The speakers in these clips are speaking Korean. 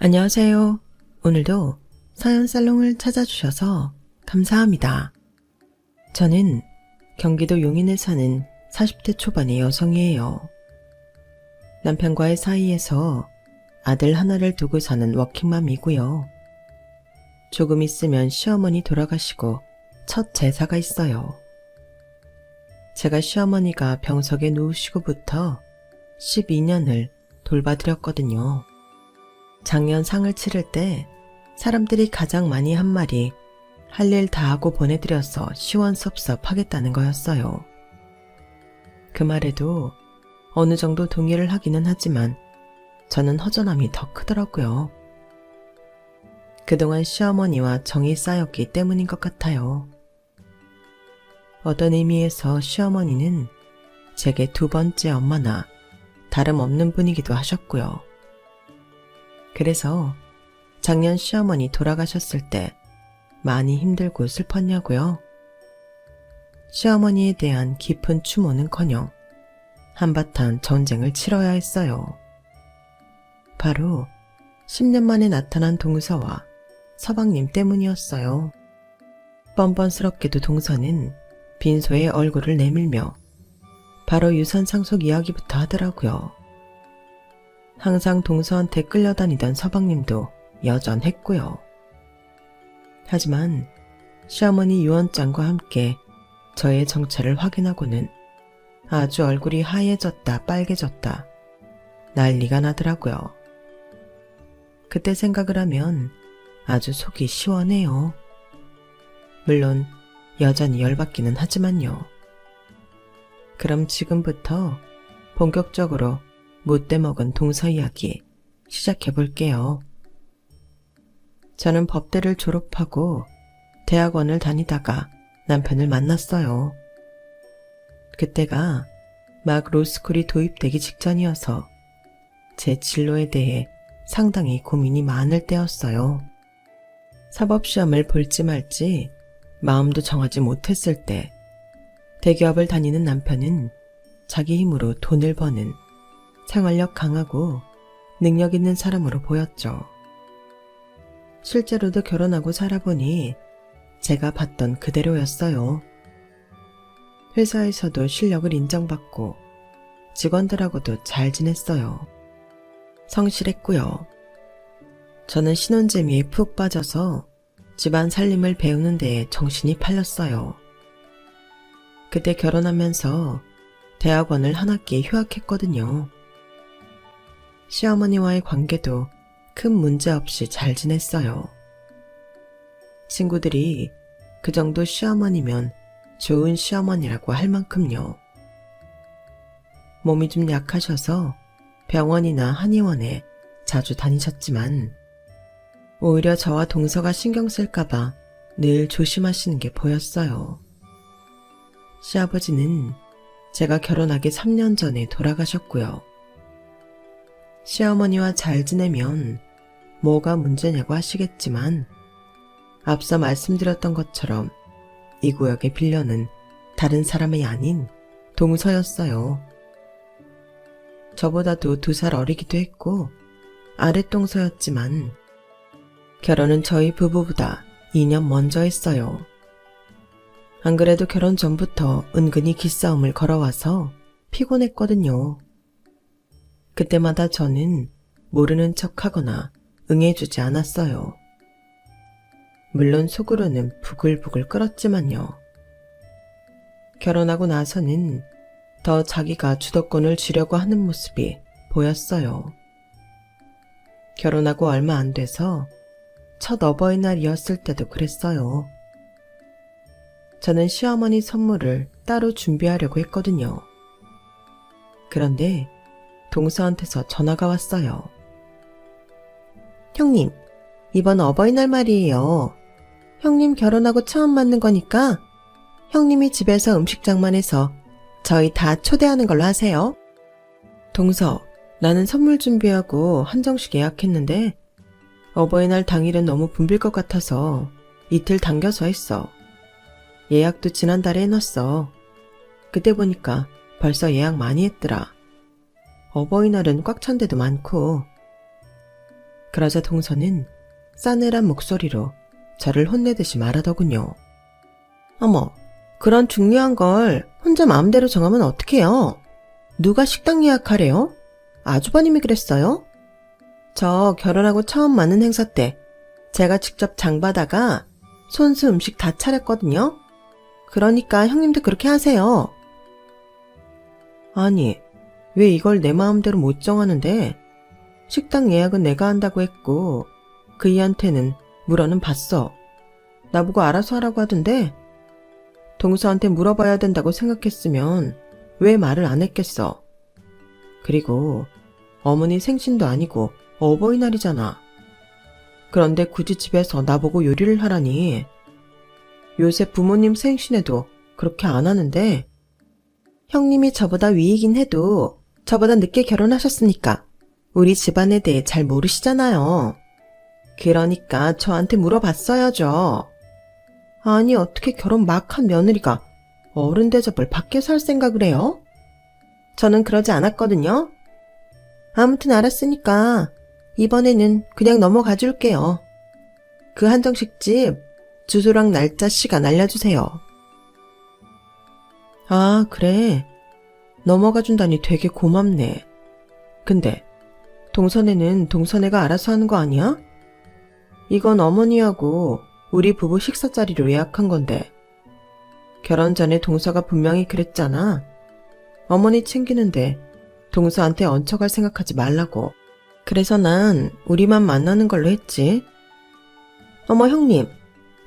안녕하세요. 오늘도 사연 살롱을 찾아주셔서 감사합니다. 저는 경기도 용인에 사는 40대 초반의 여성이에요. 남편과의 사이에서 아들 하나를 두고 사는 워킹맘이고요. 조금 있으면 시어머니 돌아가시고 첫 제사가 있어요. 제가 시어머니가 병석에 누우시고부터 12년을 돌봐드렸거든요. 작년 상을 치를 때 사람들이 가장 많이 한 말이 할 일 다 하고 보내드려서 시원섭섭하겠다는 거였어요. 그 말에도 어느 정도 동의를 하기는 하지만 저는 허전함이 더 크더라고요. 그동안 시어머니와 정이 쌓였기 때문인 것 같아요. 어떤 의미에서 시어머니는 제게 두 번째 엄마나 다름없는 분이기도 하셨고요. 그래서 작년 시어머니 돌아가셨을 때 많이 힘들고 슬펐냐고요? 시어머니에 대한 깊은 추모는커녕 한바탕 전쟁을 치러야 했어요. 바로 10년 만에 나타난 동서와 서방님 때문이었어요. 뻔뻔스럽게도 동서는 빈소에 얼굴을 내밀며 바로 유산 상속 이야기부터 하더라고요. 항상 동서한테 끌려다니던 서방님도 여전했고요. 하지만 시어머니 유언장과 함께 저의 정체를 확인하고는 아주 얼굴이 하얘졌다 빨개졌다 난리가 나더라고요. 그때 생각을 하면 아주 속이 시원해요. 물론 여전히 열받기는 하지만요. 그럼 지금부터 본격적으로 못돼 먹은 동서 이야기 시작해볼게요. 저는 법대를 졸업하고 대학원을 다니다가 남편을 만났어요. 그때가 막 로스쿨이 도입되기 직전이어서 제 진로에 대해 상당히 고민이 많을 때였어요. 사법시험을 볼지 말지 마음도 정하지 못했을 때 대기업을 다니는 남편은 자기 힘으로 돈을 버는 생활력 강하고 능력 있는 사람으로 보였죠. 실제로도 결혼하고 살아보니 제가 봤던 그대로였어요. 회사에서도 실력을 인정받고 직원들하고도 잘 지냈어요. 성실했고요. 저는 신혼재미에 푹 빠져서 집안 살림을 배우는 데에 정신이 팔렸어요. 그때 결혼하면서 대학원을 한 학기 휴학했거든요. 시어머니와의 관계도 큰 문제 없이 잘 지냈어요. 친구들이 그 정도 시어머니면 좋은 시어머니라고 할 만큼요. 몸이 좀 약하셔서 병원이나 한의원에 자주 다니셨지만 오히려 저와 동서가 신경 쓸까봐 늘 조심하시는 게 보였어요. 시아버지는 제가 결혼하기 3년 전에 돌아가셨고요. 시어머니와 잘 지내면 뭐가 문제냐고 하시겠지만 앞서 말씀드렸던 것처럼 이 구역의 빌런은 다른 사람이 아닌 동서였어요. 저보다도 2살 어리기도 했고 아랫동서였지만 결혼은 저희 부부보다 2년 먼저 했어요. 안 그래도 결혼 전부터 은근히 기싸움을 걸어와서 피곤했거든요. 그때마다 저는 모르는 척하거나 응해주지 않았어요. 물론 속으로는 부글부글 끓었지만요. 결혼하고 나서는 더 자기가 주도권을 쥐려고 하는 모습이 보였어요. 결혼하고 얼마 안 돼서 첫 어버이날이었을 때도 그랬어요. 저는 시어머니 선물을 따로 준비하려고 했거든요. 그런데 동서한테서 전화가 왔어요. 형님, 이번 어버이날 말이에요. 형님 결혼하고 처음 맞는 거니까 형님이 집에서 음식장만 해서 저희 다 초대하는 걸로 하세요. 동서, 나는 선물 준비하고 한정식 예약했는데 어버이날 당일은 너무 붐빌 것 같아서 이틀 당겨서 했어. 예약도 지난달에 해놨어. 그때 보니까 벌써 예약 많이 했더라. 어버이날은 꽉 찬 데도 많고. 그러자 동서는 싸늘한 목소리로 저를 혼내듯이 말하더군요. 어머, 그런 중요한 걸 혼자 마음대로 정하면 어떡해요? 누가 식당 예약하래요? 아주버님이 그랬어요? 저 결혼하고 처음 맞는 행사 때 제가 직접 장 봐다가 손수 음식 다 차렸거든요. 그러니까 형님도 그렇게 하세요. 아니, 왜 이걸 내 마음대로 못 정하는데? 식당 예약은 내가 한다고 했고 그이한테는 물어는 봤어. 나보고 알아서 하라고 하던데 동서한테 물어봐야 된다고 생각했으면 왜 말을 안 했겠어. 그리고 어머니 생신도 아니고 어버이날이잖아. 그런데 굳이 집에서 나보고 요리를 하라니. 요새 부모님 생신에도 그렇게 안 하는데 형님이 저보다 위이긴 해도 저보다 늦게 결혼하셨으니까 우리 집안에 대해 잘 모르시잖아요. 그러니까 저한테 물어봤어야죠. 아니 어떻게 결혼 막 한 며느리가 어른 대접을 밖에서 할 생각을 해요? 저는 그러지 않았거든요. 아무튼 알았으니까 이번에는 그냥 넘어가 줄게요. 그 한정식집 주소랑 날짜 시간 알려주세요. 아, 그래. 넘어가 준다니 되게 고맙네. 근데 동선회는 동선회가 알아서 하는 거 아니야? 이건 어머니하고 우리 부부 식사 자리로 예약한 건데. 결혼 전에 동서가 분명히 그랬잖아. 어머니 챙기는데 동서한테 얹혀갈 생각하지 말라고. 그래서 난 우리만 만나는 걸로 했지. 어머 형님,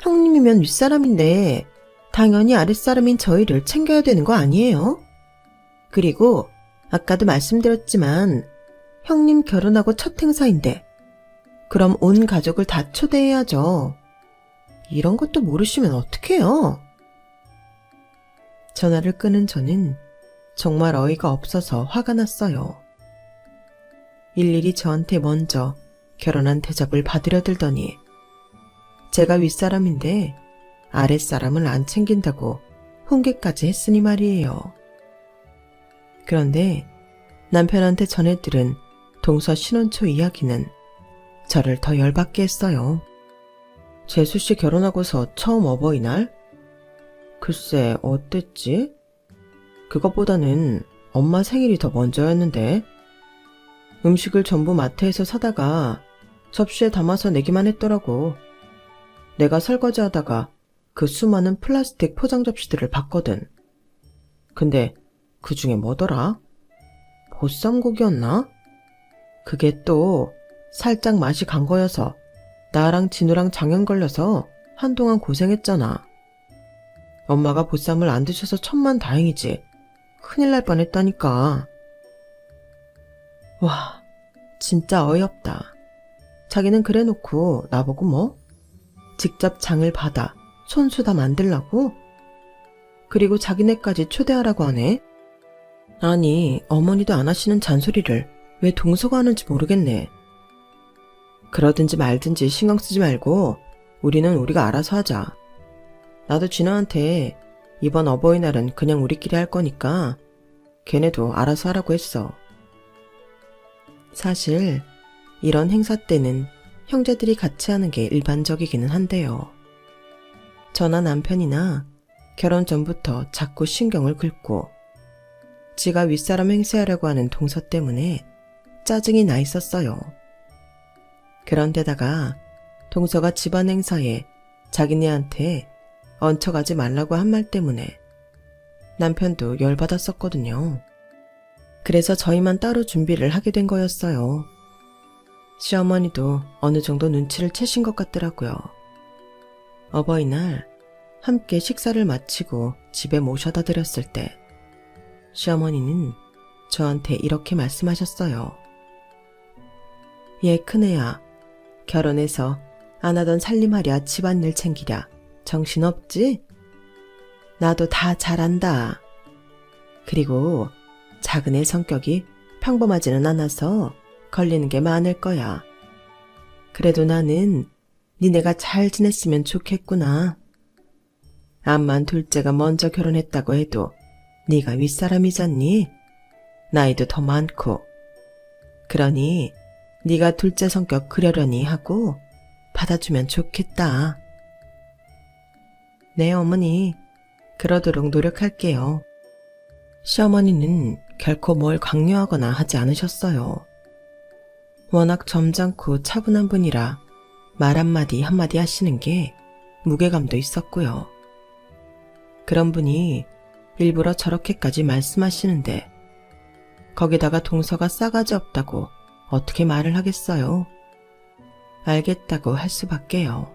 형님이면 윗사람인데 당연히 아랫사람인 저희를 챙겨야 되는 거 아니에요? 그리고 아까도 말씀드렸지만 형님 결혼하고 첫 행사인데 그럼 온 가족을 다 초대해야죠. 이런 것도 모르시면 어떡해요? 전화를 끊은 저는 정말 어이가 없어서 화가 났어요. 일일이 저한테 먼저 결혼한 대접을 받으려 들더니 제가 윗사람인데 아랫사람을 안 챙긴다고 훈계까지 했으니 말이에요. 그런데 남편한테 전해 들은 동서 신혼초 이야기는 저를 더 열받게 했어요. 재수씨 결혼하고서 처음 어버이날? 글쎄 어땠지? 그것보다는 엄마 생일이 더 먼저였는데 음식을 전부 마트에서 사다가 접시에 담아서 내기만 했더라고. 내가 설거지하다가 그 수많은 플라스틱 포장 접시들을 봤거든. 근데 그 중에 뭐더라? 보쌈고기였나? 그게 또 살짝 맛이 간 거여서 나랑 진우랑 장염 걸려서 한동안 고생했잖아. 엄마가 보쌈을 안 드셔서 천만다행이지. 큰일 날 뻔했다니까. 와, 진짜 어이없다. 자기는 그래놓고 나보고 뭐? 직접 장을 받아 손수 다 만들라고? 그리고 자기네까지 초대하라고 하네? 아니, 어머니도 안 하시는 잔소리를 왜 동서가 하는지 모르겠네. 그러든지 말든지 신경 쓰지 말고 우리는 우리가 알아서 하자. 나도 진아한테 이번 어버이날은 그냥 우리끼리 할 거니까 걔네도 알아서 하라고 했어. 사실 이런 행사 때는 형제들이 같이 하는 게 일반적이기는 한데요. 저나 남편이나 결혼 전부터 자꾸 신경을 긁고 지가 윗사람 행세하려고 하는 동서 때문에 짜증이 나 있었어요. 그런데다가 동서가 집안 행사에 자기네한테 얹혀가지 말라고 한 말 때문에 남편도 열받았었거든요. 그래서 저희만 따로 준비를 하게 된 거였어요. 시어머니도 어느 정도 눈치를 채신 것 같더라고요. 어버이날 함께 식사를 마치고 집에 모셔다 드렸을 때 시어머니는 저한테 이렇게 말씀하셨어요. 얘 큰애야, 결혼해서 안 하던 살림하랴 집안일 챙기랴 정신없지? 나도 다 잘한다. 그리고 작은애 성격이 평범하지는 않아서 걸리는 게 많을 거야. 그래도 나는 니네가 잘 지냈으면 좋겠구나. 암만 둘째가 먼저 결혼했다고 해도 네가 윗사람이잖니? 나이도 더 많고. 그러니 네가 둘째 성격 그려려니 하고 받아주면 좋겠다. 네, 어머니. 그러도록 노력할게요. 시어머니는 결코 뭘 강요하거나 하지 않으셨어요. 워낙 점잖고 차분한 분이라 말 한마디 한마디 하시는 게 무게감도 있었고요. 그런 분이 일부러 저렇게까지 말씀하시는데 거기다가 동서가 싸가지 없다고 어떻게 말을 하겠어요? 알겠다고 할 수밖에요.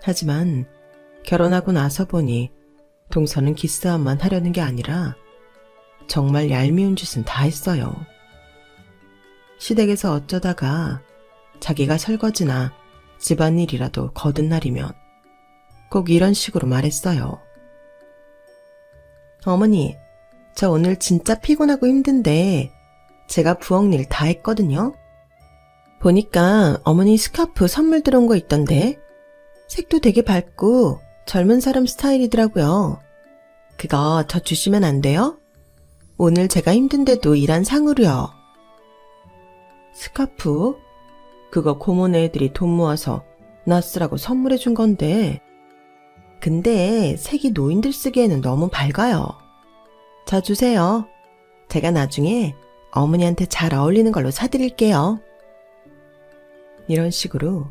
하지만 결혼하고 나서 보니 동서는 기싸움만 하려는 게 아니라 정말 얄미운 짓은 다 했어요. 시댁에서 어쩌다가 자기가 설거지나 집안일이라도 거둔 날이면 꼭 이런 식으로 말했어요. 어머니, 저 오늘 진짜 피곤하고 힘든데 제가 부엌 일 다 했거든요. 보니까 어머니 스카프 선물 들어온 거 있던데 색도 되게 밝고 젊은 사람 스타일이더라고요. 그거 저 주시면 안 돼요? 오늘 제가 힘든데도 일한 상으로요. 스카프? 그거 고모네 애들이 돈 모아서 나 쓰라고 선물해 준 건데. 근데 색이 노인들 쓰기에는 너무 밝아요. 저 주세요. 제가 나중에 어머니한테 잘 어울리는 걸로 사드릴게요. 이런 식으로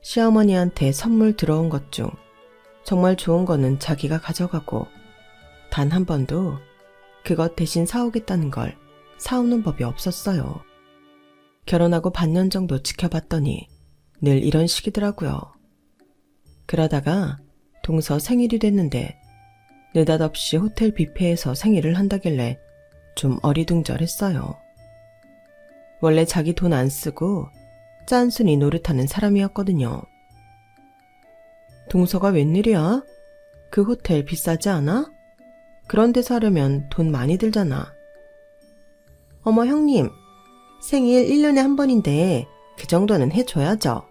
시어머니한테 선물 들어온 것 중 정말 좋은 거는 자기가 가져가고 단 한 번도 그것 대신 사오겠다는 걸 사오는 법이 없었어요. 결혼하고 반년 정도 지켜봤더니 늘 이런 식이더라고요. 그러다가 동서 생일이 됐는데 느닷없이 호텔 뷔페에서 생일을 한다길래 좀 어리둥절했어요. 원래 자기 돈 안 쓰고 짠순이 노릇하는 사람이었거든요. 동서가 웬일이야? 그 호텔 비싸지 않아? 그런 데서 하려면 돈 많이 들잖아. 어머 형님, 생일 1년에 한 번인데 그 정도는 해줘야죠.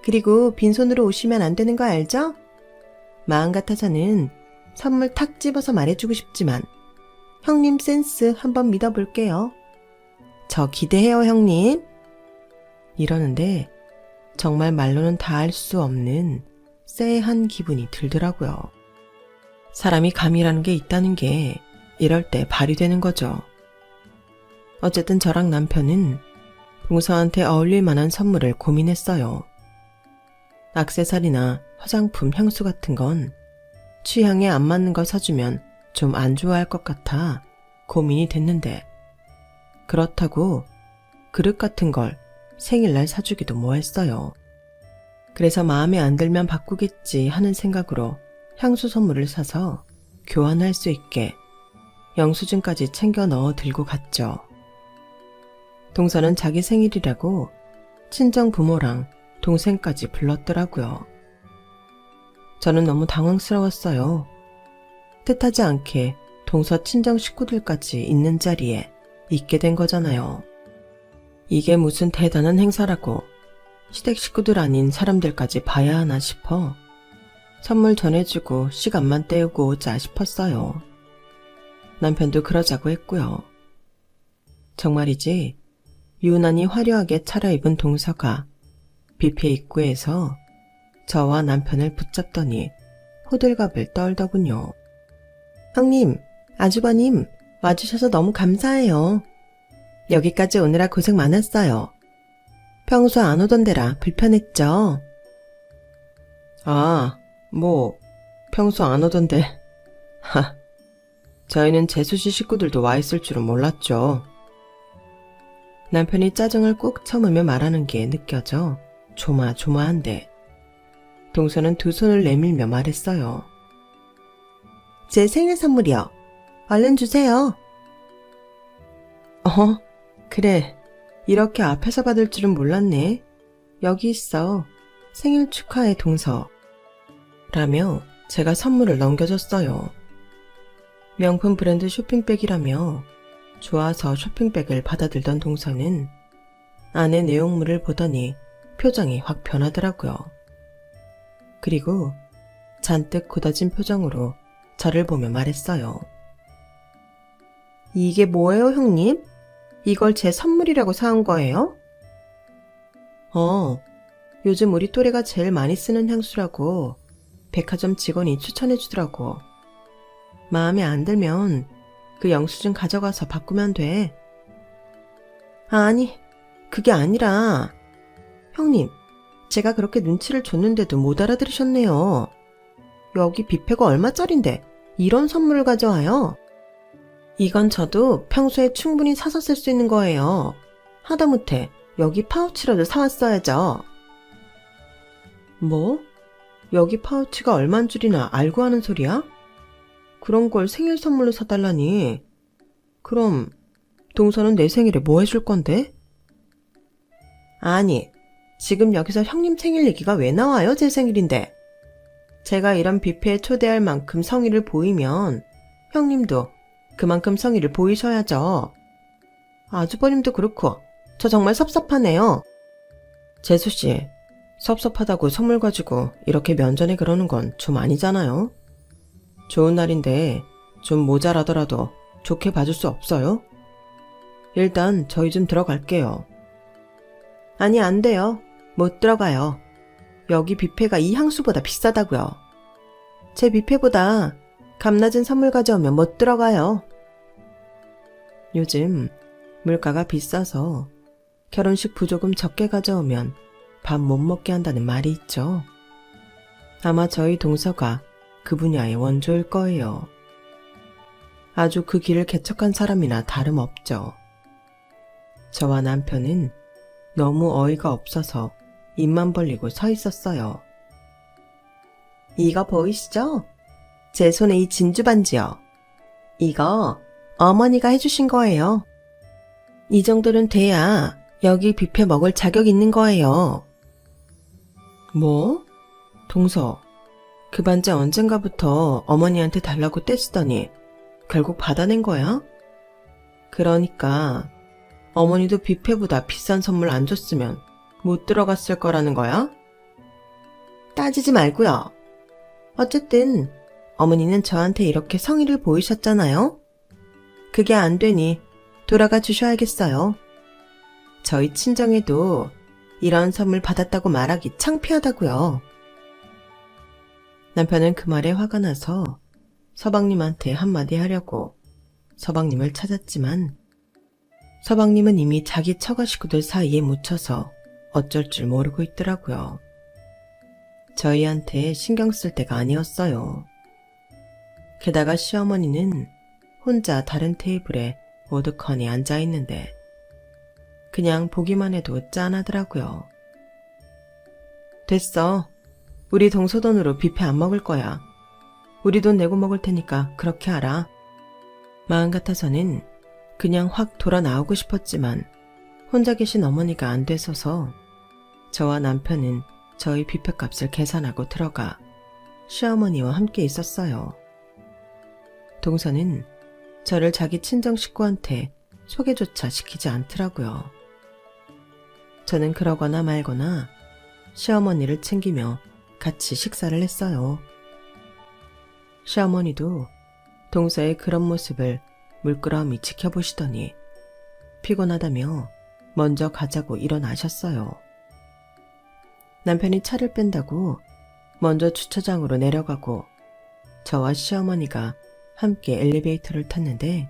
그리고 빈손으로 오시면 안 되는 거 알죠? 마음 같아서는 선물 탁 집어서 말해주고 싶지만 형님 센스 한번 믿어볼게요. 저 기대해요 형님. 이러는데 정말 말로는 다 알 수 없는 쎄한 기분이 들더라고요. 사람이 감이라는 게 있다는 게 이럴 때 발휘되는 거죠. 어쨌든 저랑 남편은 동서한테 어울릴 만한 선물을 고민했어요. 액세서리나 화장품, 향수 같은 건 취향에 안 맞는 거 사주면 좀 안 좋아할 것 같아 고민이 됐는데 그렇다고 그릇 같은 걸 생일날 사주기도 뭐했어요. 그래서 마음에 안 들면 바꾸겠지 하는 생각으로 향수 선물을 사서 교환할 수 있게 영수증까지 챙겨 넣어 들고 갔죠. 동서는 자기 생일이라고 친정 부모랑 동생까지 불렀더라고요. 저는 너무 당황스러웠어요. 뜻하지 않게 동서 친정 식구들까지 있는 자리에 있게 된 거잖아요. 이게 무슨 대단한 행사라고 시댁 식구들 아닌 사람들까지 봐야 하나 싶어 선물 전해주고 시간만 때우고 오자 싶었어요. 남편도 그러자고 했고요. 정말이지 유난히 화려하게 차려입은 동서가 뷔페 입구에서 저와 남편을 붙잡더니 호들갑을 떨더군요. 형님, 아주버님 와주셔서 너무 감사해요. 여기까지 오느라 고생 많았어요. 평소 안 오던 데라 불편했죠? 아, 평소 안 오던데. 저희는 재수씨 식구들도 와 있을 줄은 몰랐죠. 남편이 짜증을 꾹 참으며 말하는 게 느껴져 조마조마한데 동서는 두 손을 내밀며 말했어요. 제 생일 선물이요. 얼른 주세요. 그래. 이렇게 앞에서 받을 줄은 몰랐네. 여기 있어. 생일 축하해 동서. 라며 제가 선물을 넘겨줬어요. 명품 브랜드 쇼핑백이라며 좋아서 쇼핑백을 받아들던 동서는 안에 내용물을 보더니 표정이 확 변하더라고요. 그리고 잔뜩 굳어진 표정으로 저를 보며 말했어요. 이게 뭐예요, 형님? 이걸 제 선물이라고 사온 거예요? 요즘 우리 또래가 제일 많이 쓰는 향수라고 백화점 직원이 추천해 주더라고. 마음에 안 들면 그 영수증 가져가서 바꾸면 돼. 아니, 그게 아니라 형님, 제가 그렇게 눈치를 줬는데도 못 알아들으셨네요. 여기 뷔페가 얼마짜린데 이런 선물을 가져와요? 이건 저도 평소에 충분히 사서 쓸 수 있는 거예요. 하다못해 여기 파우치라도 사왔어야죠. 뭐? 여기 파우치가 얼만 줄이나 알고 하는 소리야? 그런 걸 생일 선물로 사달라니. 그럼 동서는 내 생일에 뭐 해줄 건데? 아니, 지금 여기서 형님 생일 얘기가 왜 나와요? 제 생일인데. 제가 이런 뷔페에 초대할 만큼 성의를 보이면 형님도 그만큼 성의를 보이셔야죠. 아주버님도 그렇고 저 정말 섭섭하네요. 재수씨, 섭섭하다고 선물 가지고 이렇게 면전에 그러는 건 좀 아니잖아요. 좋은 날인데 좀 모자라더라도 좋게 봐줄 수 없어요? 일단 저희 좀 들어갈게요. 아니, 안 돼요. 못 들어가요. 여기 뷔페가 이 향수보다 비싸다고요. 제 뷔페보다 값 낮은 선물 가져오면 못 들어가요. 요즘 물가가 비싸서 결혼식 부조금 적게 가져오면 밥 못 먹게 한다는 말이 있죠. 아마 저희 동서가 그 분야의 원조일 거예요. 아주 그 길을 개척한 사람이나 다름없죠. 저와 남편은 너무 어이가 없어서 입만 벌리고 서 있었어요. 이거 보이시죠? 제 손에 이 진주 반지요. 이거 어머니가 해주신 거예요. 이 정도는 돼야 여기 뷔페 먹을 자격 있는 거예요. 뭐? 동서, 그 반지 언젠가부터 어머니한테 달라고 떼쓰더니 결국 받아낸 거야? 그러니까 어머니도 뷔페보다 비싼 선물 안 줬으면 못 들어갔을 거라는 거야? 따지지 말고요. 어쨌든 어머니는 저한테 이렇게 성의를 보이셨잖아요. 그게 안 되니 돌아가 주셔야겠어요. 저희 친정에도 이런 선물 받았다고 말하기 창피하다고요. 남편은 그 말에 화가 나서 서방님한테 한마디 하려고 서방님을 찾았지만 서방님은 이미 자기 처가 식구들 사이에 묻혀서 어쩔 줄 모르고 있더라고요. 저희한테 신경 쓸 때가 아니었어요. 게다가 시어머니는 혼자 다른 테이블에 오두커니 앉아있는데 그냥 보기만 해도 짠하더라고요. 됐어. 우리 동서 돈으로 뷔페 안 먹을 거야. 우리 돈 내고 먹을 테니까 그렇게 하라. 마음 같아서는 그냥 확 돌아 나오고 싶었지만 혼자 계신 어머니가 안 돼서서 저와 남편은 저희 뷔페 값을 계산하고 들어가 시어머니와 함께 있었어요. 동서는 저를 자기 친정 식구한테 소개조차 시키지 않더라고요. 저는 그러거나 말거나 시어머니를 챙기며 같이 식사를 했어요. 시어머니도 동서의 그런 모습을 물끄러미 지켜보시더니 피곤하다며 먼저 가자고 일어나셨어요. 남편이 차를 뺀다고 먼저 주차장으로 내려가고 저와 시어머니가 함께 엘리베이터를 탔는데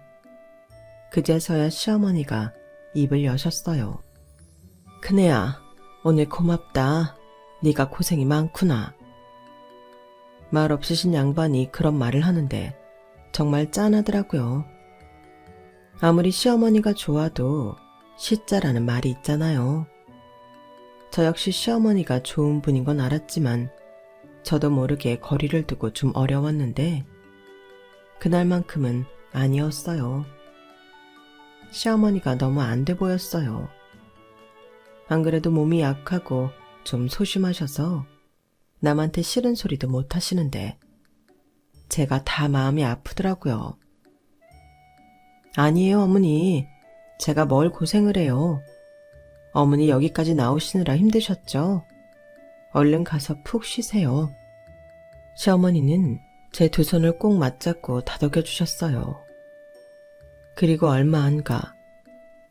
그제서야 시어머니가 입을 여셨어요. 큰애야, 오늘 고맙다. 네가 고생이 많구나. 말 없으신 양반이 그런 말을 하는데 정말 짠하더라고요. 아무리 시어머니가 좋아도 시자라는 말이 있잖아요. 저 역시 시어머니가 좋은 분인 건 알았지만 저도 모르게 거리를 두고 좀 어려웠는데 그날만큼은 아니었어요. 시어머니가 너무 안 돼 보였어요. 안 그래도 몸이 약하고 좀 소심하셔서 남한테 싫은 소리도 못 하시는데 제가 다 마음이 아프더라고요. 아니에요, 어머니. 제가 뭘 고생을 해요. 어머니 여기까지 나오시느라 힘드셨죠? 얼른 가서 푹 쉬세요. 시어머니는 제 두 손을 꼭 맞잡고 다독여 주셨어요. 그리고 얼마 안 가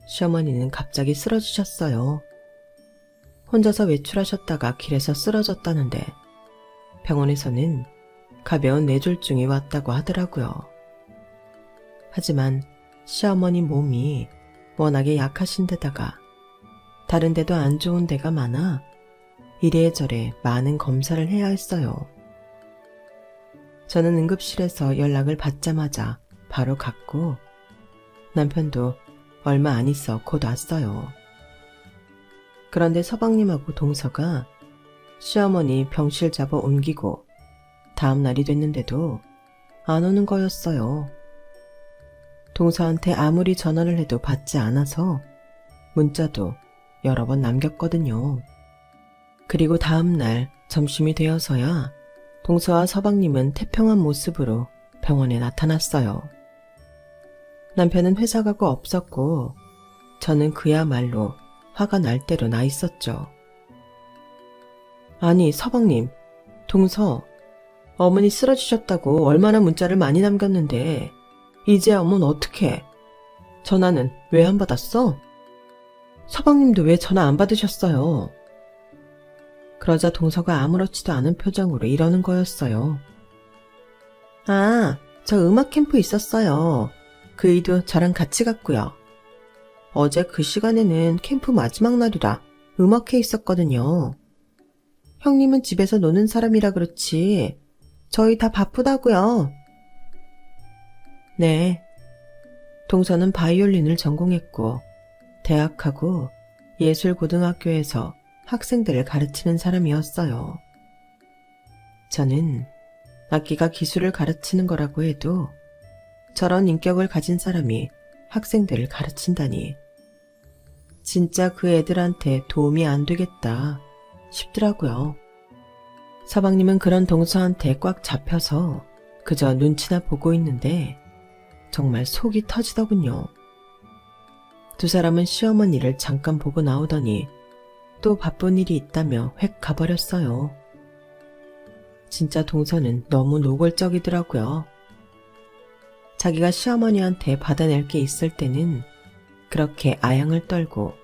시어머니는 갑자기 쓰러지셨어요. 혼자서 외출하셨다가 길에서 쓰러졌다는데 병원에서는 가벼운 뇌졸중이 왔다고 하더라고요. 하지만 시어머니 몸이 워낙에 약하신 데다가 다른 데도 안 좋은 데가 많아 이래저래 많은 검사를 해야 했어요. 저는 응급실에서 연락을 받자마자 바로 갔고 남편도 얼마 안 있어 곧 왔어요. 그런데 서방님하고 동서가 시어머니 병실 잡아 옮기고 다음 날이 됐는데도 안 오는 거였어요. 동서한테 아무리 전화를 해도 받지 않아서 문자도 여러 번 남겼거든요. 그리고 다음 날 점심이 되어서야 동서와 서방님은 태평한 모습으로 병원에 나타났어요. 남편은 회사 가고 없었고 저는 그야말로 화가 날 대로 나 있었죠. 아니 서방님, 동서, 어머니 쓰러지셨다고 얼마나 문자를 많이 남겼는데 이제 어머는 어떡해? 전화는 왜 안 받았어? 서방님도 왜 전화 안 받으셨어요? 그러자 동서가 아무렇지도 않은 표정으로 이러는 거였어요. 아, 저 음악 캠프 있었어요. 그 이도 저랑 같이 갔고요. 어제 그 시간에는 캠프 마지막 날이라 음악회 있었거든요. 형님은 집에서 노는 사람이라 그렇지 저희 다 바쁘다고요. 네. 동서는 바이올린을 전공했고 대학하고 예술고등학교에서 학생들을 가르치는 사람이었어요. 저는 악기가 기술을 가르치는 거라고 해도 저런 인격을 가진 사람이 학생들을 가르친다니 진짜 그 애들한테 도움이 안 되겠다 싶더라고요. 서방님은 그런 동서한테 꽉 잡혀서 그저 눈치나 보고 있는데 정말 속이 터지더군요. 두 사람은 시어머니를 잠깐 보고 나오더니 또 바쁜 일이 있다며 획 가버렸어요. 진짜 동서는 너무 노골적이더라고요. 자기가 시어머니한테 받아낼 게 있을 때는 그렇게 아양을 떨고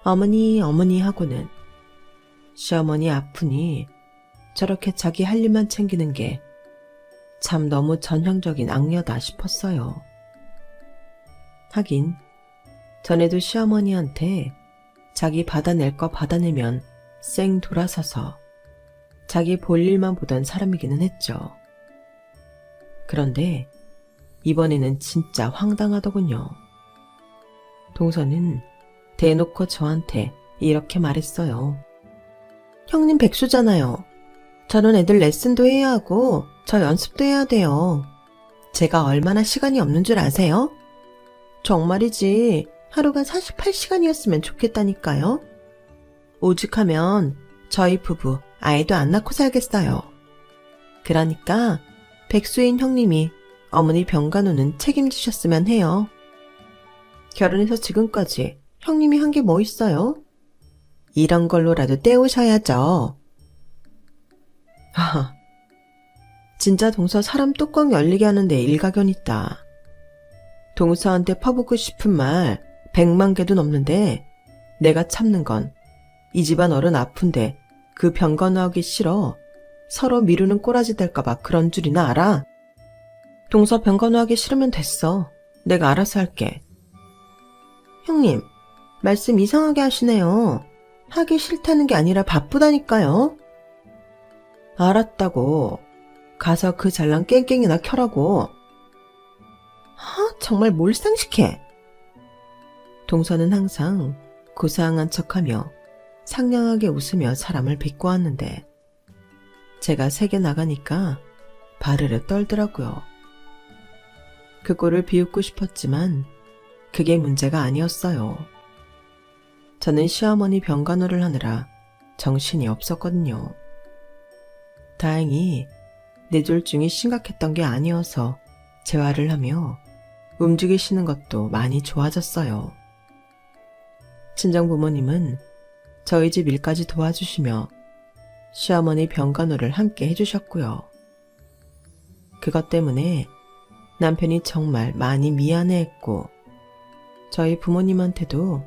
어머니 어머니 하고는 시어머니 아프니 저렇게 자기 할 일만 챙기는 게 참 너무 전형적인 악녀다 싶었어요. 하긴 전에도 시어머니한테 자기 받아낼 거 받아내면 쌩 돌아서서 자기 볼 일만 보던 사람이기는 했죠. 그런데 이번에는 진짜 황당하더군요. 동서는 대놓고 저한테 이렇게 말했어요. 형님 백수잖아요. 저런 애들 레슨도 해야 하고 저 연습도 해야 돼요. 제가 얼마나 시간이 없는 줄 아세요? 정말이지 하루가 48시간이었으면 좋겠다니까요. 오죽하면 저희 부부 아이도 안 낳고 살겠어요. 그러니까 백수인 형님이 어머니 병간호는 책임지셨으면 해요. 결혼해서 지금까지 형님이 한 게 뭐 있어요? 이런 걸로라도 때우셔야죠. 하하, 진짜 동서 사람 뚜껑 열리게 하는데 일가견 있다. 동서한테 퍼붓고 싶은 말 100만 개도 넘는데 내가 참는 건 이 집안 어른 아픈데 그 병간호하기 싫어 서로 미루는 꼬라지 될까봐 그런 줄이나 알아? 동서 병간호하기 싫으면 됐어. 내가 알아서 할게. 형님, 말씀 이상하게 하시네요. 하기 싫다는 게 아니라 바쁘다니까요. 알았다고. 가서 그 잘난 깽깽이나 켜라고. 정말 뭘 상식해. 동서는 항상 고상한 척하며 상냥하게 웃으며 사람을 비꼬았는데 제가 세게 나가니까 바르르 떨더라고요. 그 꼴을 비웃고 싶었지만 그게 문제가 아니었어요. 저는 시어머니 병간호를 하느라 정신이 없었거든요. 다행히 뇌졸중이 심각했던 게 아니어서 재활을 하며 움직이시는 것도 많이 좋아졌어요. 친정부모님은 저희 집 일까지 도와주시며 시어머니 병간호를 함께 해주셨고요. 그것 때문에 남편이 정말 많이 미안해했고 저희 부모님한테도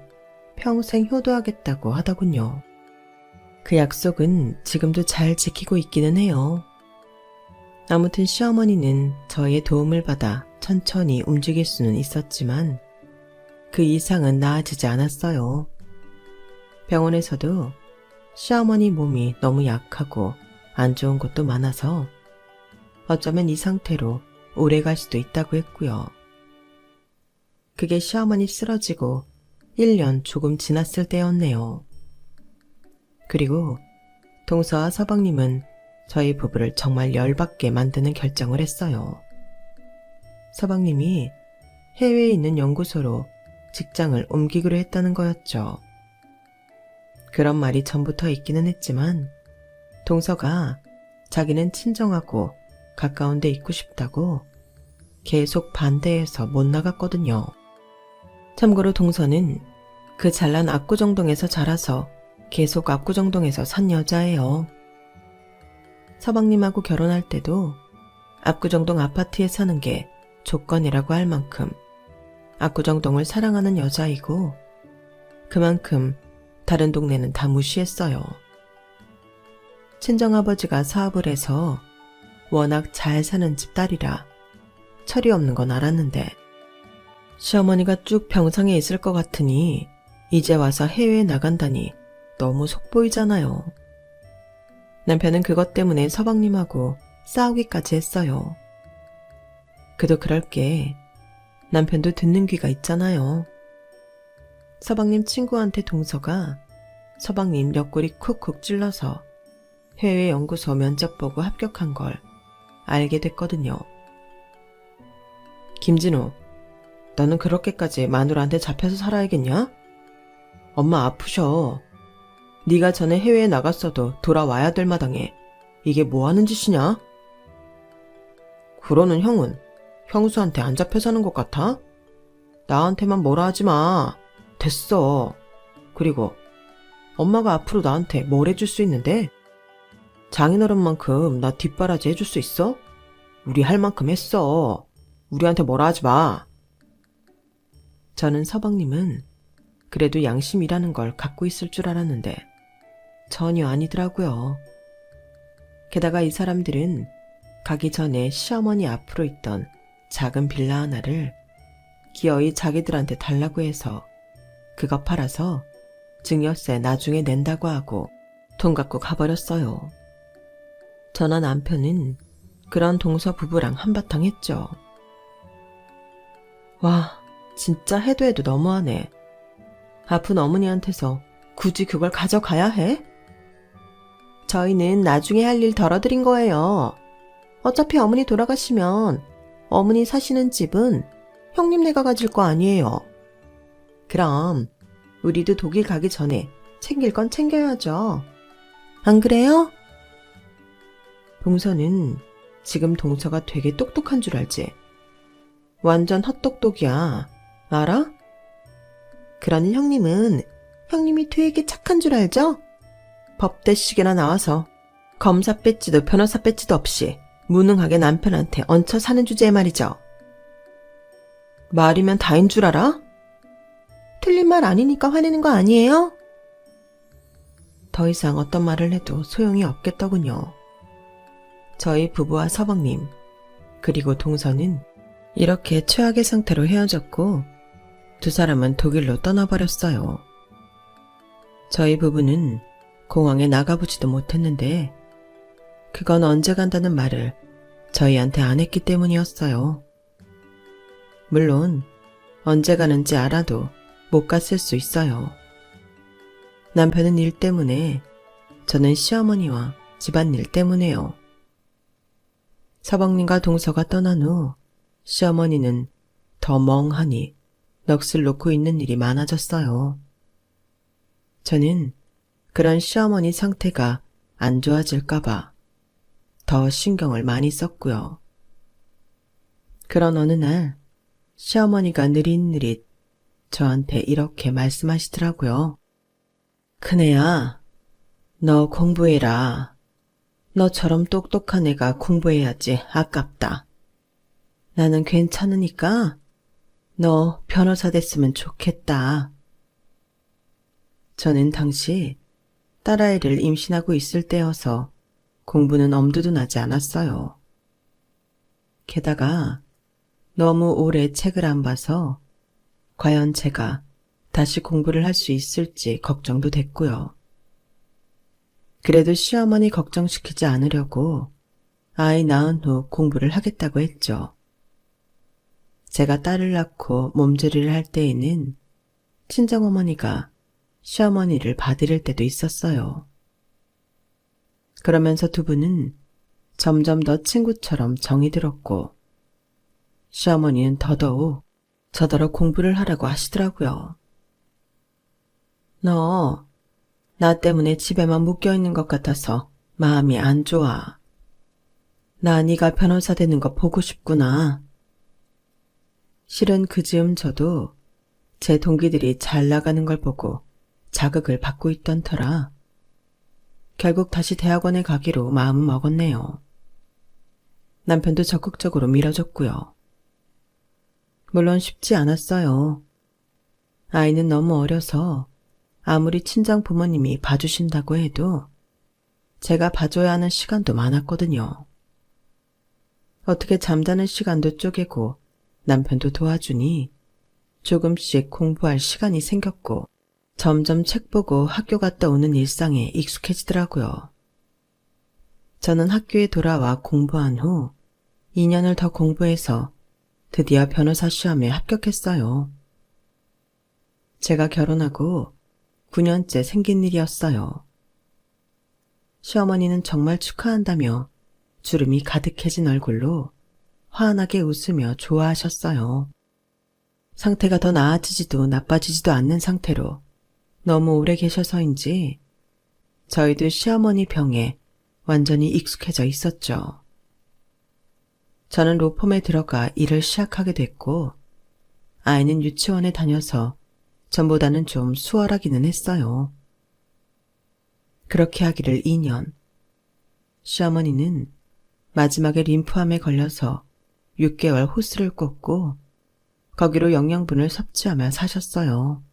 평생 효도하겠다고 하더군요. 그 약속은 지금도 잘 지키고 있기는 해요. 아무튼 시어머니는 저희의 도움을 받아 천천히 움직일 수는 있었지만 그 이상은 나아지지 않았어요. 병원에서도 시어머니 몸이 너무 약하고 안 좋은 것도 많아서 어쩌면 이 상태로 오래 갈 수도 있다고 했고요. 그게 시어머니 쓰러지고 1년 조금 지났을 때였네요. 그리고 동서와 서방님은 저희 부부를 정말 열받게 만드는 결정을 했어요. 서방님이 해외에 있는 연구소로 직장을 옮기기로 했다는 거였죠. 그런 말이 전부터 있기는 했지만 동서가 자기는 친정하고 가까운 데 있고 싶다고 계속 반대해서 못 나갔거든요. 참고로 동서는 그 잘난 압구정동에서 자라서 계속 압구정동에서 산 여자예요. 서방님하고 결혼할 때도 압구정동 아파트에 사는 게 조건이라고 할 만큼 압구정동을 사랑하는 여자이고 그만큼 다른 동네는 다 무시했어요. 친정아버지가 사업을 해서 워낙 잘 사는 집 딸이라 철이 없는 건 알았는데 시어머니가 쭉 병상에 있을 것 같으니 이제 와서 해외에 나간다니 너무 속보이잖아요. 남편은 그것 때문에 서방님하고 싸우기까지 했어요. 그도 그럴 게 남편도 듣는 귀가 있잖아요. 서방님 친구한테 동서가 서방님 옆구리 쿡쿡 찔러서 해외 연구소 면접 보고 합격한 걸 알게 됐거든요. 김진우, 너는 그렇게까지 마누라한테 잡혀서 살아야겠냐? 엄마 아프셔. 네가 전에 해외에 나갔어도 돌아와야 될 마당에 이게 뭐 하는 짓이냐? 그러는 형은 형수한테 안 잡혀 사는 것 같아? 나한테만 뭐라 하지 마. 됐어. 그리고 엄마가 앞으로 나한테 뭘 해줄 수 있는데? 장인어른만큼 나 뒷바라지 해줄 수 있어? 우리 할 만큼 했어. 우리한테 뭐라 하지 마. 저는 서방님은 그래도 양심이라는 걸 갖고 있을 줄 알았는데 전혀 아니더라고요. 게다가 이 사람들은 가기 전에 시어머니 앞으로 있던 작은 빌라 하나를 기어이 자기들한테 달라고 해서 그거 팔아서 증여세 나중에 낸다고 하고 돈 갖고 가버렸어요. 저나 남편은 그런 동서 부부랑 한바탕 했죠. 와, 진짜 해도 해도 너무하네. 아픈 어머니한테서 굳이 그걸 가져가야 해? 저희는 나중에 할 일 덜어드린 거예요. 어차피 어머니 돌아가시면 어머니 사시는 집은 형님네가 가질 거 아니에요. 그럼 우리도 독일 가기 전에 챙길 건 챙겨야죠. 안 그래요? 동서는 지금 동서가 되게 똑똑한 줄 알지? 완전 헛똑똑이야. 알아? 그러는 형님은 형님이 되게 착한 줄 알죠? 법대식이나 나와서 검사 배지도 변호사 배지도 없이 무능하게 남편한테 얹혀 사는 주제에 말이죠. 말이면 다인 줄 알아? 틀린 말 아니니까 화내는 거 아니에요? 더 이상 어떤 말을 해도 소용이 없겠더군요. 저희 부부와 서방님 그리고 동서는 이렇게 최악의 상태로 헤어졌고 두 사람은 독일로 떠나버렸어요. 저희 부부는 공항에 나가보지도 못했는데 그건 언제 간다는 말을 저희한테 안 했기 때문이었어요. 물론 언제 가는지 알아도 못 갔을 수 있어요. 남편은 일 때문에, 저는 시어머니와 집안일 때문에요. 서방님과 동서가 떠난 후 시어머니는 더 멍하니 넋을 놓고 있는 일이 많아졌어요. 저는 그런 시어머니 상태가 안 좋아질까봐 더 신경을 많이 썼고요. 그런 어느 날 시어머니가 느릿느릿 저한테 이렇게 말씀하시더라고요. 큰애야, 너 공부해라. 너처럼 똑똑한 애가 공부해야지 아깝다. 나는 괜찮으니까 너 변호사 됐으면 좋겠다. 저는 당시 딸아이를 임신하고 있을 때여서 공부는 엄두도 나지 않았어요. 게다가 너무 오래 책을 안 봐서 과연 제가 다시 공부를 할 수 있을지 걱정도 됐고요. 그래도 시어머니 걱정시키지 않으려고 아이 낳은 후 공부를 하겠다고 했죠. 제가 딸을 낳고 몸조리를 할 때에는 친정어머니가 시어머니를 봐드릴 때도 있었어요. 그러면서 두 분은 점점 더 친구처럼 정이 들었고 시어머니는 더더욱 저더러 공부를 하라고 하시더라고요. 너 나 때문에 집에만 묶여있는 것 같아서 마음이 안 좋아. 나 네가 변호사 되는 거 보고 싶구나. 실은 그 즈음 저도 제 동기들이 잘 나가는 걸 보고 자극을 받고 있던 터라 결국 다시 대학원에 가기로 마음을 먹었네요. 남편도 적극적으로 밀어줬고요. 물론 쉽지 않았어요. 아이는 너무 어려서 아무리 친정 부모님이 봐주신다고 해도 제가 봐줘야 하는 시간도 많았거든요. 어떻게 잠자는 시간도 쪼개고 남편도 도와주니 조금씩 공부할 시간이 생겼고 점점 책 보고 학교 갔다 오는 일상에 익숙해지더라고요. 저는 학교에 돌아와 공부한 후 2년을 더 공부해서 드디어 변호사 시험에 합격했어요. 제가 결혼하고 9년째 생긴 일이었어요. 시어머니는 정말 축하한다며 주름이 가득해진 얼굴로 환하게 웃으며 좋아하셨어요. 상태가 더 나아지지도 나빠지지도 않는 상태로 너무 오래 계셔서인지 저희도 시어머니 병에 완전히 익숙해져 있었죠. 저는 로펌에 들어가 일을 시작하게 됐고 아이는 유치원에 다녀서 전보다는 좀 수월하기는 했어요. 그렇게 하기를 2년. 시어머니는 마지막에 림프암에 걸려서 6개월 호스를 꽂고 거기로 영양분을 섭취하며 사셨어요.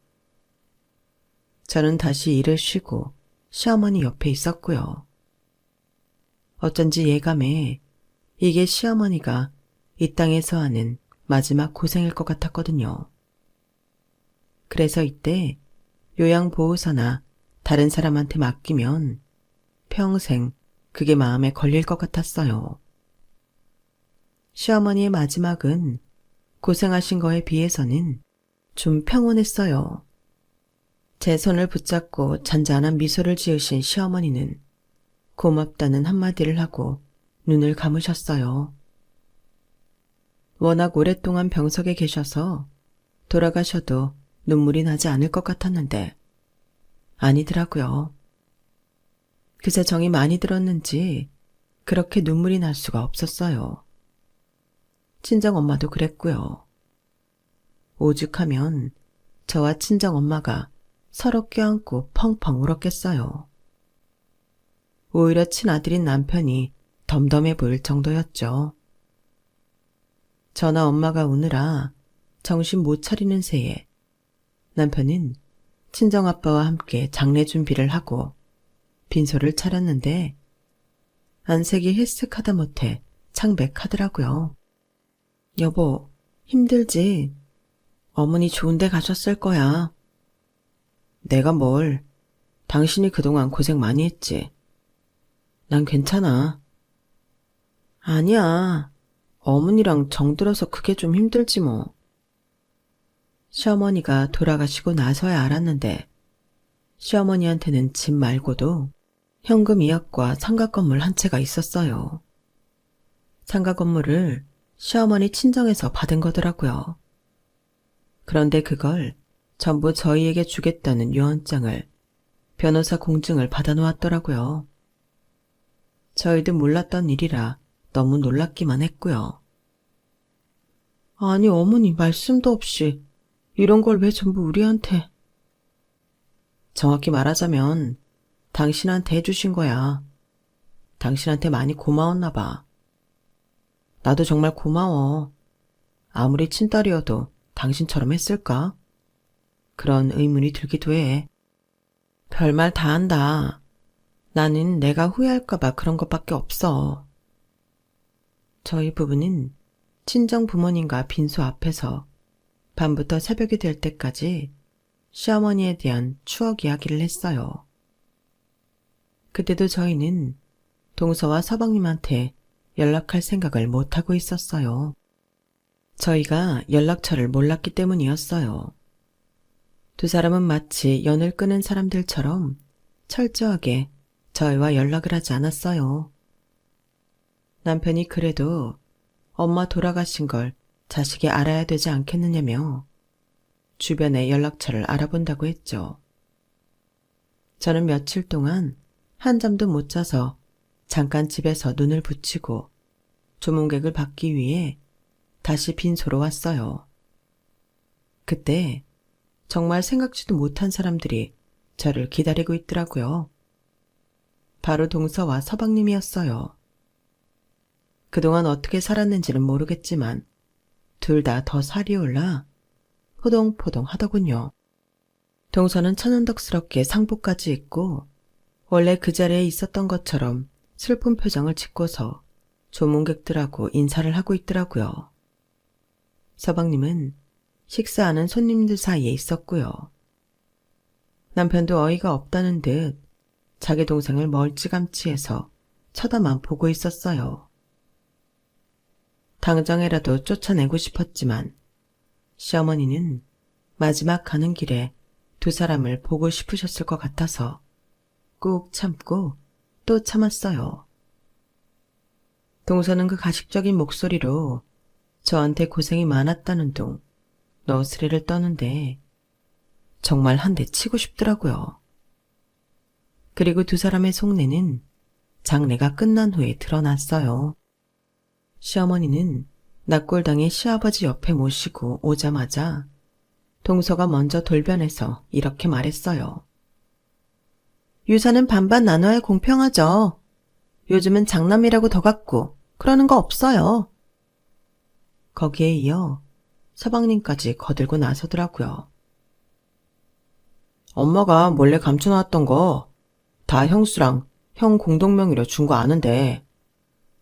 저는 다시 일을 쉬고 시어머니 옆에 있었고요. 어쩐지 예감에 이게 시어머니가 이 땅에서 하는 마지막 고생일 것 같았거든요. 그래서 이때 요양보호사나 다른 사람한테 맡기면 평생 그게 마음에 걸릴 것 같았어요. 시어머니의 마지막은 고생하신 거에 비해서는 좀 평온했어요. 제 손을 붙잡고 잔잔한 미소를 지으신 시어머니는 고맙다는 한마디를 하고 눈을 감으셨어요. 워낙 오랫동안 병석에 계셔서 돌아가셔도 눈물이 나지 않을 것 같았는데 아니더라고요. 그새 정이 많이 들었는지 그렇게 눈물이 날 수가 없었어요. 친정엄마도 그랬고요. 오죽하면 저와 친정엄마가 서로 껴안고 펑펑 울었겠어요. 오히려 친아들인 남편이 덤덤해 보일 정도였죠. 저나 엄마가 우느라 정신 못 차리는 새에 남편은 친정아빠와 함께 장례 준비를 하고 빈소를 차렸는데 안색이 헬쓱하다 못해 창백하더라고요. 여보, 힘들지? 어머니 좋은 데 가셨을 거야. 내가 뭘, 당신이 그동안 고생 많이 했지. 난 괜찮아. 아니야, 어머니랑 정들어서 그게 좀 힘들지 뭐. 시어머니가 돌아가시고 나서야 알았는데 시어머니한테는 집 말고도 현금 2억과 상가 건물 한 채가 있었어요. 상가 건물을 시어머니 친정에서 받은 거더라고요. 그런데 그걸 전부 저희에게 주겠다는 유언장을 변호사 공증을 받아놓았더라고요. 저희도 몰랐던 일이라 너무 놀랍기만 했고요. 아니 어머니 말씀도 없이 이런 걸 왜 전부 우리한테. 정확히 말하자면 당신한테 해주신 거야. 당신한테 많이 고마웠나 봐. 나도 정말 고마워. 아무리 친딸이어도 당신처럼 했을까? 그런 의문이 들기도 해. 별말 다 한다. 나는 내가 후회할까봐 그런 것밖에 없어. 저희 부부는 친정 부모님과 빈소 앞에서 밤부터 새벽이 될 때까지 시어머니에 대한 추억 이야기를 했어요. 그때도 저희는 동서와 서방님한테 연락할 생각을 못하고 있었어요. 저희가 연락처를 몰랐기 때문이었어요. 두 사람은 마치 연을 끄는 사람들처럼 철저하게 저희와 연락을 하지 않았어요. 남편이 그래도 엄마 돌아가신 걸 자식이 알아야 되지 않겠느냐며 주변의 연락처를 알아본다고 했죠. 저는 며칠 동안 한 잠도 못 자서 잠깐 집에서 눈을 붙이고 조문객을 받기 위해 다시 빈소로 왔어요. 그때 정말 생각지도 못한 사람들이 저를 기다리고 있더라고요. 바로 동서와 서방님이었어요. 그동안 어떻게 살았는지는 모르겠지만 둘 다 더 살이 올라 포동포동 하더군요. 동서는 천연덕스럽게 상복까지 입고 원래 그 자리에 있었던 것처럼 슬픈 표정을 짓고서 조문객들하고 인사를 하고 있더라고요. 서방님은 식사하는 손님들 사이에 있었고요. 남편도 어이가 없다는 듯 자기 동생을 멀찌감치해서 쳐다만 보고 있었어요. 당장이라도 쫓아내고 싶었지만 시어머니는 마지막 가는 길에 두 사람을 보고 싶으셨을 것 같아서 꾹 참고 또 참았어요. 동서는 그 가식적인 목소리로 저한테 고생이 많았다는 둥 너스레를 떠는데 정말 한 대 치고 싶더라고요. 그리고 두 사람의 속내는 장례가 끝난 후에 드러났어요. 시어머니는 납골당에 시아버지 옆에 모시고 오자마자 동서가 먼저 돌변해서 이렇게 말했어요. 유산은 반반 나눠야 공평하죠. 요즘은 장남이라고 더 갖고 그러는 거 없어요. 거기에 이어 서방님까지 거들고 나서더라고요. 엄마가 몰래 감춰놨던 거 다 형수랑 형 공동명의로 준 거 아는데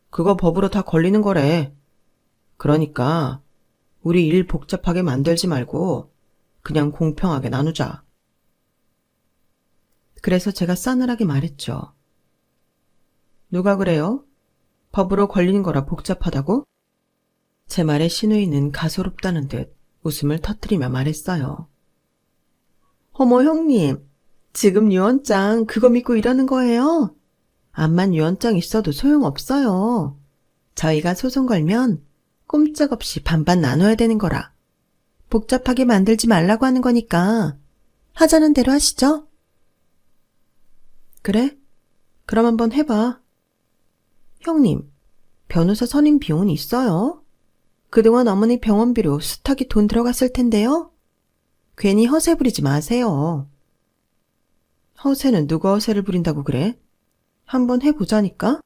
그거 법으로 다 걸리는 거래. 그러니까 우리 일 복잡하게 만들지 말고 그냥 공평하게 나누자. 그래서 제가 싸늘하게 말했죠. 누가 그래요? 법으로 걸리는 거라 복잡하다고? 제 말에 신우이는 가소롭다는 듯 웃음을 터뜨리며 말했어요. 어머 형님, 지금 유언장 그거 믿고 이러는 거예요? 암만 유언장 있어도 소용없어요. 저희가 소송 걸면 꼼짝없이 반반 나눠야 되는 거라. 복잡하게 만들지 말라고 하는 거니까 하자는 대로 하시죠. 그래? 그럼 한번 해봐. 형님, 변호사 선임 비용은 있어요? 그동안 어머니 병원비로 수탁이 돈 들어갔을 텐데요. 괜히 허세 부리지 마세요. 허세는 누가 허세를 부린다고 그래? 한번 해보자니까?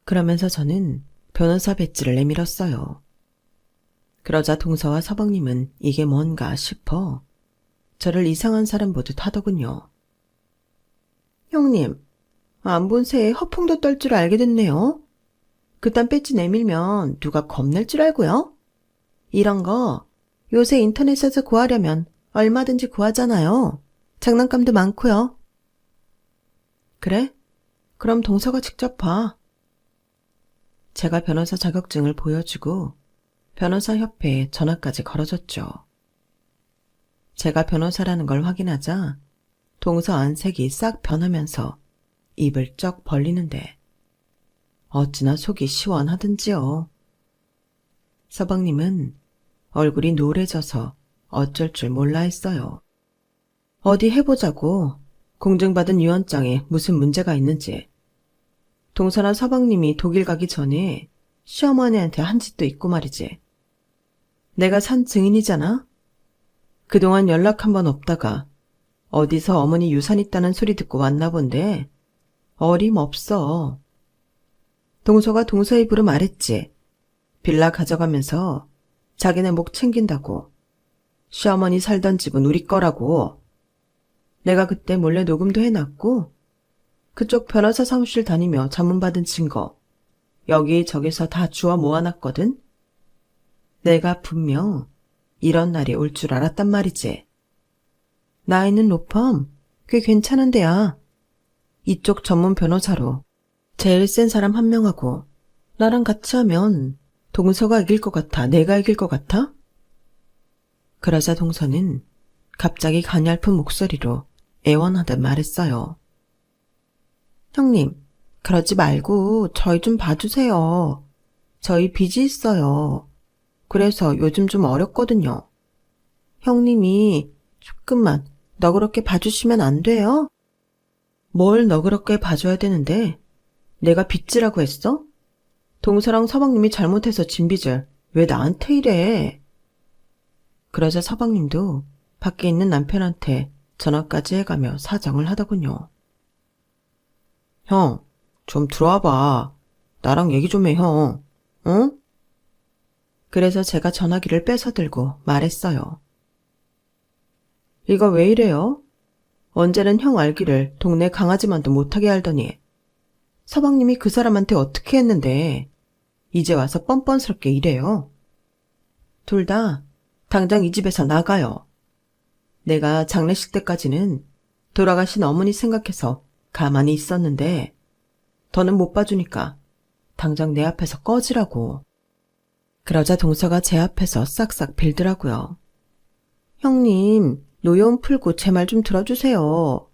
그러면서 저는 변호사 배지를 내밀었어요. 그러자 동서와 서방님은 이게 뭔가 싶어 저를 이상한 사람 보듯 하더군요. 형님, 안 본 새에 허풍도 떨 줄 알게 됐네요. 그딴 배지 내밀면 누가 겁낼 줄 알고요? 이런 거 요새 인터넷에서 구하려면 얼마든지 구하잖아요. 장난감도 많고요. 그래? 그럼 동서가 직접 봐. 제가 변호사 자격증을 보여주고 변호사협회에 전화까지 걸어줬죠. 제가 변호사라는 걸 확인하자 동서 안색이 싹 변하면서 입을 쩍 벌리는데 어찌나 속이 시원하든지요. 서방님은 얼굴이 노래져서 어쩔 줄 몰라 했어요. 어디 해보자고 공증받은 유언장에 무슨 문제가 있는지. 동서나 서방님이 독일 가기 전에 시어머니한테 한 짓도 있고 말이지. 내가 산 증인이잖아. 그동안 연락 한 번 없다가 어디서 어머니 유산 있다는 소리 듣고 왔나 본데 어림없어. 동서가 동서 입으로 말했지. 빌라 가져가면서 자기네 목 챙긴다고 시어머니 살던 집은 우리 거라고. 내가 그때 몰래 녹음도 해놨고 그쪽 변호사 사무실 다니며 전문받은 증거 여기저기서 다 주워 모아놨거든. 내가 분명 이런 날이 올 줄 알았단 말이지. 나 있는 로펌 꽤 괜찮은 데야. 이쪽 전문 변호사로 제일 센 사람 한 명하고 나랑 같이 하면 동서가 이길 것 같아? 내가 이길 것 같아? 그러자 동서는 갑자기 가냘픈 목소리로 애원하듯 말했어요. 형님, 그러지 말고 저희 좀 봐주세요. 저희 빚이 있어요. 그래서 요즘 좀 어렵거든요. 형님이 조금만 너그럽게 봐주시면 안 돼요? 뭘 너그럽게 봐줘야 되는데? 내가 빚지라고 했어? 동서랑 서방님이 잘못해서 진 빚을 왜 나한테 이래? 그러자 서방님도 밖에 있는 남편한테 전화까지 해가며 사정을 하더군요. 형, 좀 들어와봐. 나랑 얘기 좀 해, 형. 응? 그래서 제가 전화기를 뺏어들고 말했어요. 이거 왜 이래요? 언제는 형 알기를 동네 강아지만도 못하게 알더니 서방님이 그 사람한테 어떻게 했는데 이제 와서 뻔뻔스럽게 이래요. 둘 다 당장 이 집에서 나가요. 내가 장례식 때까지는 돌아가신 어머니 생각해서 가만히 있었는데 더는 못 봐주니까 당장 내 앞에서 꺼지라고. 그러자 동서가 제 앞에서 싹싹 빌더라고요. 형님, 노여움 풀고 제 말 좀 들어주세요.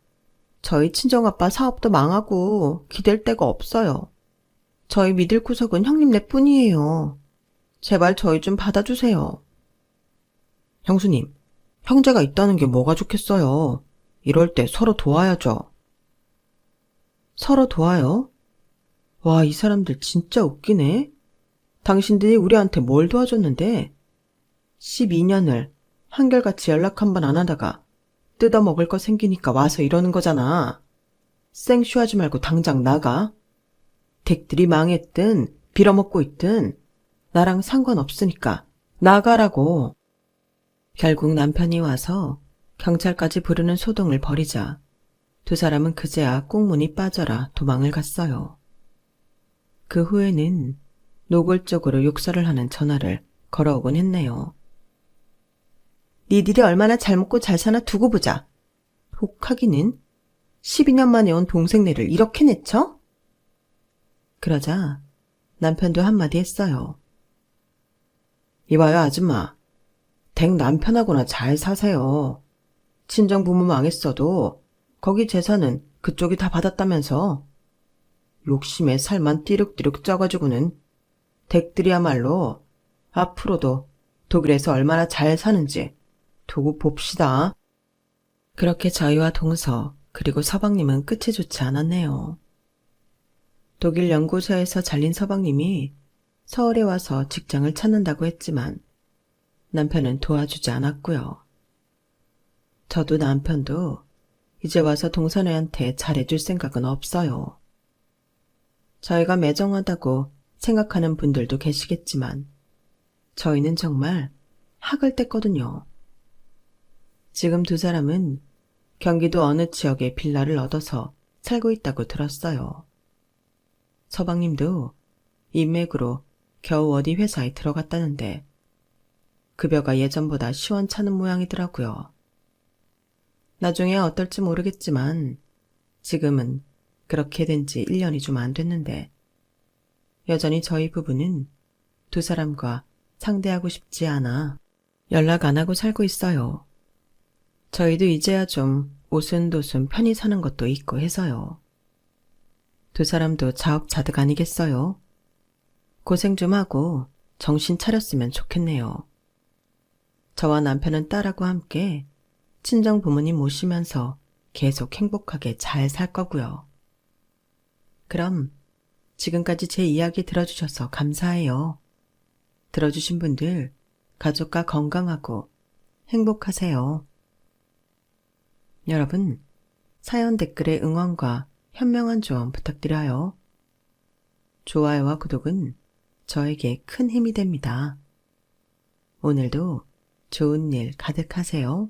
저희 친정아빠 사업도 망하고 기댈 데가 없어요. 저희 믿을 구석은 형님네 뿐이에요. 제발 저희 좀 받아주세요. 형수님, 형제가 있다는 게 뭐가 좋겠어요. 이럴 때 서로 도와야죠. 서로 도와요? 와, 이 사람들 진짜 웃기네. 당신들이 우리한테 뭘 도와줬는데 12년을 한결같이 연락 한 번 안 하다가 뜯어먹을 거 생기니까 와서 이러는 거잖아. 생쇼하지 말고 당장 나가. 댁들이 망했든 빌어먹고 있든 나랑 상관없으니까 나가라고. 결국 남편이 와서 경찰까지 부르는 소동을 벌이자 두 사람은 그제야 꽁무니 빠져라 도망을 갔어요. 그 후에는 노골적으로 욕설을 하는 전화를 걸어오곤 했네요. 니들이 얼마나 잘 먹고 잘 사나 두고 보자. 혹하기는 12년 만에 온 동생네를 이렇게 내쳐? 그러자 남편도 한마디 했어요. 이봐요 아줌마. 댁 남편하고나 잘 사세요. 친정 부모 망했어도 거기 재산은 그쪽이 다 받았다면서. 욕심에 살만 띠룩띠룩 쪄가지고는 댁들이야말로 앞으로도 독일에서 얼마나 잘 사는지 두고 봅시다. 그렇게 저희와 동서 그리고 서방님은 끝이 좋지 않았네요. 독일 연구소에서 잘린 서방님이 서울에 와서 직장을 찾는다고 했지만 남편은 도와주지 않았고요. 저도 남편도 이제 와서 동선애한테 잘해줄 생각은 없어요. 저희가 매정하다고 생각하는 분들도 계시겠지만 저희는 정말 학을 뗐거든요. 지금 두 사람은 경기도 어느 지역에 빌라를 얻어서 살고 있다고 들었어요. 서방님도 인맥으로 겨우 어디 회사에 들어갔다는데 급여가 예전보다 시원찮은 모양이더라고요. 나중에 어떨지 모르겠지만 지금은 그렇게 된 지 1년이 좀 안 됐는데 여전히 저희 부부는 두 사람과 상대하고 싶지 않아 연락 안 하고 살고 있어요. 저희도 이제야 좀 오순도순 편히 사는 것도 있고 해서요. 두 사람도 자업자득 아니겠어요? 고생 좀 하고 정신 차렸으면 좋겠네요. 저와 남편은 딸하고 함께 친정 부모님 모시면서 계속 행복하게 잘 살 거고요. 그럼 지금까지 제 이야기 들어주셔서 감사해요. 들어주신 분들 가족과 건강하고 행복하세요. 여러분, 사연 댓글에 응원과 현명한 조언 부탁드려요. 좋아요와 구독은 저에게 큰 힘이 됩니다. 오늘도 좋은 일 가득하세요.